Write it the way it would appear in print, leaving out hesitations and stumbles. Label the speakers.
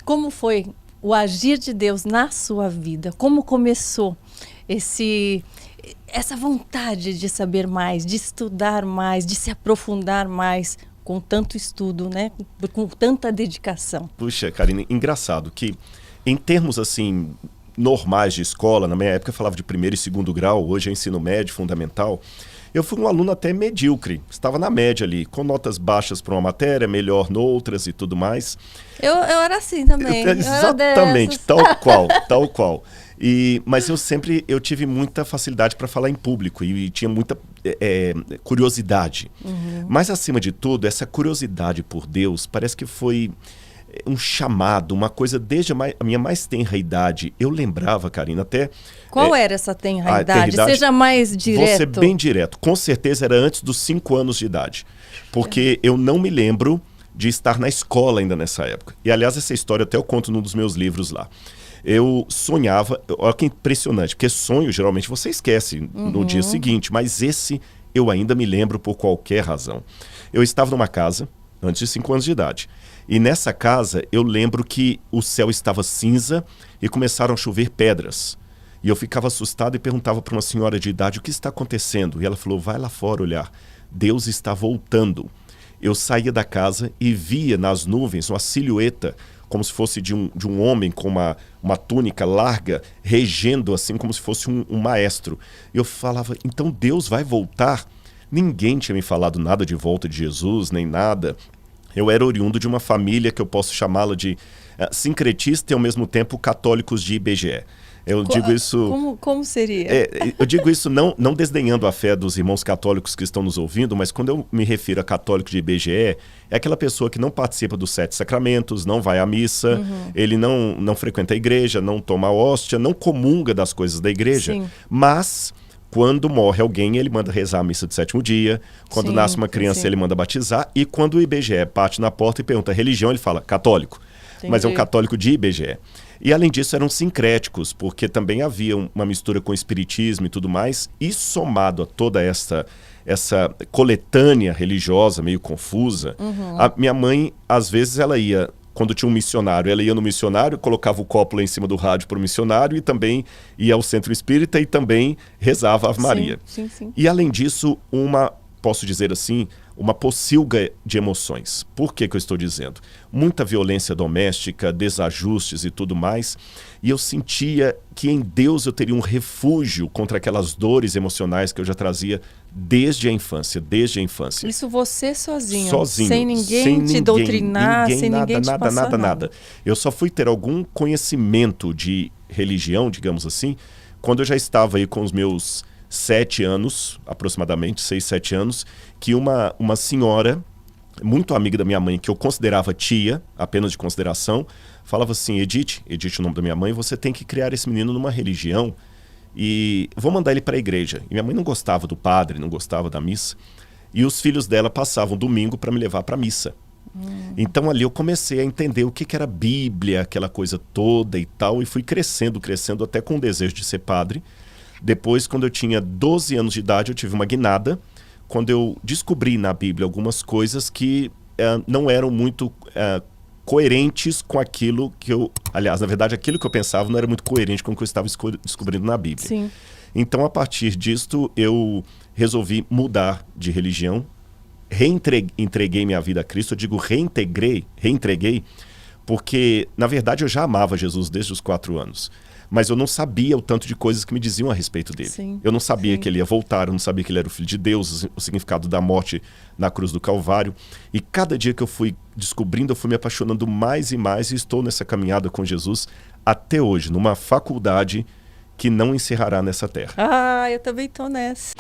Speaker 1: Como foi o agir de Deus na sua vida? Como começou essa vontade de saber mais, de estudar mais, de se aprofundar mais com tanto estudo, né? Com tanta dedicação?
Speaker 2: Puxa, Karine, engraçado que em termos assim normais de escola, na minha época eu falava de primeiro e segundo grau, hoje é ensino médio, fundamental, eu fui um aluno até medíocre, estava na média ali, com notas baixas para uma matéria, melhor noutras e tudo mais.
Speaker 1: Eu era assim também.
Speaker 2: Exatamente, tal qual. Mas eu tive muita facilidade para falar em público e tinha muita curiosidade.
Speaker 1: Uhum.
Speaker 2: Mas, acima de tudo, essa curiosidade por Deus parece que foi um chamado, uma coisa desde a minha mais tenra idade. Eu lembrava, Karina, até...
Speaker 1: Qual era essa tenra idade? Seja mais direto.
Speaker 2: Vou ser bem direto. Com certeza era antes dos 5 anos de idade. Porque eu não me lembro de estar na escola ainda nessa época. E, aliás, essa história até eu conto num dos meus livros lá. Eu sonhava, olha que impressionante, porque sonho geralmente você esquece no dia seguinte, mas esse eu ainda me lembro por qualquer razão. Eu estava numa casa, antes de 5 anos de idade, e nessa casa eu lembro que o céu estava cinza e começaram a chover pedras. E eu ficava assustado e perguntava para uma senhora de idade o que está acontecendo. E ela falou, vai lá fora olhar, Deus está voltando. Eu saía da casa e via nas nuvens uma silhueta como se fosse de um homem com uma túnica larga, regendo assim como se fosse um maestro. Eu falava, então Deus vai voltar? Ninguém tinha me falado nada de volta de Jesus, nem nada. Eu era oriundo de uma família que eu posso chamá-la de sincretista e ao mesmo tempo católicos de IBGE. Eu digo isso...
Speaker 1: Como seria?
Speaker 2: Eu digo isso não desdenhando a fé dos irmãos católicos que estão nos ouvindo, mas quando eu me refiro a católico de IBGE, é aquela pessoa que não participa dos 7 sacramentos, não vai à missa, ele não frequenta a igreja, não toma a hóstia, não comunga das coisas da igreja,
Speaker 1: Sim.
Speaker 2: mas quando morre alguém, ele manda rezar a missa do 7º dia, quando nasce uma criança, ele manda batizar, e quando o IBGE bate na porta e pergunta religião, ele fala católico.
Speaker 1: Entendi.
Speaker 2: Mas é um católico de IBGE. E além disso eram sincréticos, porque também havia uma mistura com o espiritismo e tudo mais, e somado a toda essa coletânea religiosa meio confusa, a minha mãe, às vezes ela ia, quando tinha um missionário, ela ia no missionário, colocava o copo lá em cima do rádio para o missionário e também ia ao centro espírita e também rezava a Ave Maria.
Speaker 1: Sim, sim.
Speaker 2: E além disso, posso dizer assim, uma pocilga de emoções. Por que eu estou dizendo? Muita violência doméstica, desajustes e tudo mais. E eu sentia que em Deus eu teria um refúgio contra aquelas dores emocionais que eu já trazia desde a infância.
Speaker 1: Isso você sozinho?
Speaker 2: Sozinho.
Speaker 1: Sem ninguém te doutrinar, sem ninguém te passar
Speaker 2: nada. Eu só fui ter algum conhecimento de religião, digamos assim, quando eu já estava aí com os meus 7 anos, aproximadamente, 6, 7 anos, que uma senhora, muito amiga da minha mãe, que eu considerava tia, apenas de consideração, falava assim, Edith, o nome da minha mãe, você tem que criar esse menino numa religião e vou mandar ele para a igreja. E minha mãe não gostava do padre, não gostava da missa, e os filhos dela passavam domingo para me levar para a missa. Então ali eu comecei a entender o que era Bíblia, aquela coisa toda e tal, e fui crescendo até com o desejo de ser padre. Depois, quando eu tinha 12 anos de idade, eu tive uma guinada, quando eu descobri na Bíblia algumas coisas que não eram muito coerentes com aquilo que eu... Aliás, na verdade, aquilo que eu pensava não era muito coerente com o que eu estava descobrindo na Bíblia.
Speaker 1: Sim.
Speaker 2: Então, a partir disto, eu resolvi mudar de religião, entreguei minha vida a Cristo. Eu digo reentreguei, porque, na verdade, eu já amava Jesus desde os 4 anos. Mas eu não sabia o tanto de coisas que me diziam a respeito dele.
Speaker 1: Sim,
Speaker 2: eu não sabia que ele ia voltar, eu não sabia que ele era o Filho de Deus, o significado da morte na cruz do Calvário. E cada dia que eu fui descobrindo, eu fui me apaixonando mais e mais, e estou nessa caminhada com Jesus até hoje, numa faculdade que não encerrará nessa terra.
Speaker 1: Eu também estou nessa.